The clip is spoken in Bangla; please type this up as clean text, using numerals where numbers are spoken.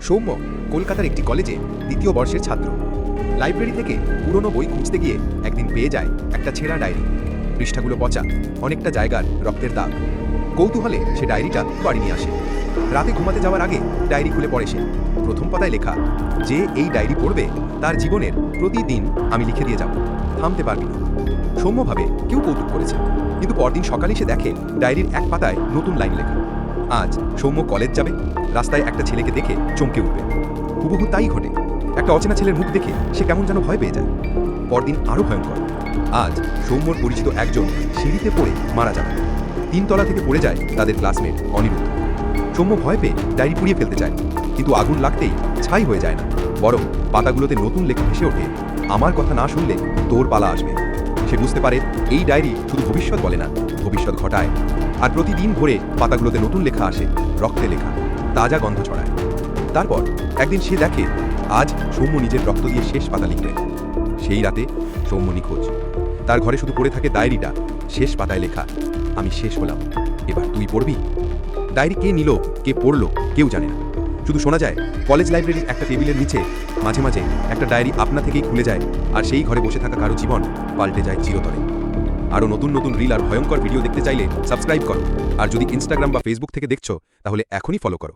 সৌম্য কলকাতার একটি কলেজে দ্বিতীয় বর্ষের ছাত্র। লাইব্রেরি থেকে পুরনো বই খুঁজতে গিয়ে একদিন পেয়ে যায় একটা ছেঁড়া ডায়েরি। পৃষ্ঠাগুলো পচা, অনেকটা জায়গার রক্তের দাগ। কৌতূহলে সে ডায়েরিটা বাড়ি নিয়ে আসে। রাতে ঘুমাতে যাওয়ার আগে ডায়েরি খুলে পড়ে সে। প্রথম পাতায় লেখা, যে এই ডায়েরি পড়বে তার জীবনের প্রতিদিন আমি লিখে দিয়ে যাব, থামতে পারবি না। সৌম্য ভাবে কেউ কৌতুক করেছে, কিন্তু পরদিন সকালে সে দেখে ডায়েরির এক পাতায় নতুন লাইন লেখা। আজ সৌম্য কলেজ যাবে, রাস্তায় একটা ছেলেকে দেখে চমকে উঠবে। হুবহু তাই ঘটে। একটা অচেনা ছেলের মুখ দেখে সে কেমন যেন ভয় পেয়ে যায়। পরদিন আরও ভয়ঙ্কর। আজ সৌম্যর পরিচিত একজন সিঁড়িতে পড়ে মারা যাবে। 3 তলা থেকে পড়ে যায় তাদের ক্লাসমেট অনিরুদ্ধ। সৌম্য ভয় পেয়ে ডায়েরি পুড়িয়ে ফেলতে চায়, কিন্তু আগুন লাগতেই ছাই হয়ে যায় না, বরং পাতাগুলোতে নতুন লেখা ভেসে ওঠে, আমার কথা না শুনলে তোর পালা আসবে। সে বুঝতে পারে এই ডায়েরি শুধু ভবিষ্যৎ বলে না, ভবিষ্যৎ ঘটায়। আর প্রতিদিন ভোরে পাতাগুলোতে নতুন লেখা আসে, রক্তে লেখা, তাজা গন্ধ ছড়ায়। তারপর একদিন সে দেখে আজ সৌম্য নিজের রক্ত দিয়ে শেষ পাতা লিখবে। সেই রাতে সৌম্য নিখোঁজ। তার ঘরে শুধু পড়ে থাকে ডায়েরিটা, শেষ পাতায় লেখা, আমি শেষ হলাম, এবার তুই পড়বি। ডায়েরি কে নিল, কে পড়লো, কেউ জানে না। শুধু শোনা যায় কলেজ লাইব্রেরির একটা টেবিলের নিচে মাঝে মাঝে একটা ডায়েরি আপনা থেকেই খুলে যায়, আর সেই ঘরে বসে থাকা কারো জীবন পাল্টে যায় চিরতরে। আরও নতুন নতুন রিল আর ভয়ঙ্কর ভিডিও দেখতে চাইলে সাবস্ক্রাইব করো। আর যদি ইনস্টাগ্রাম বা ফেসবুক থেকে দেখছো, তাহলে এখনই ফলো করো।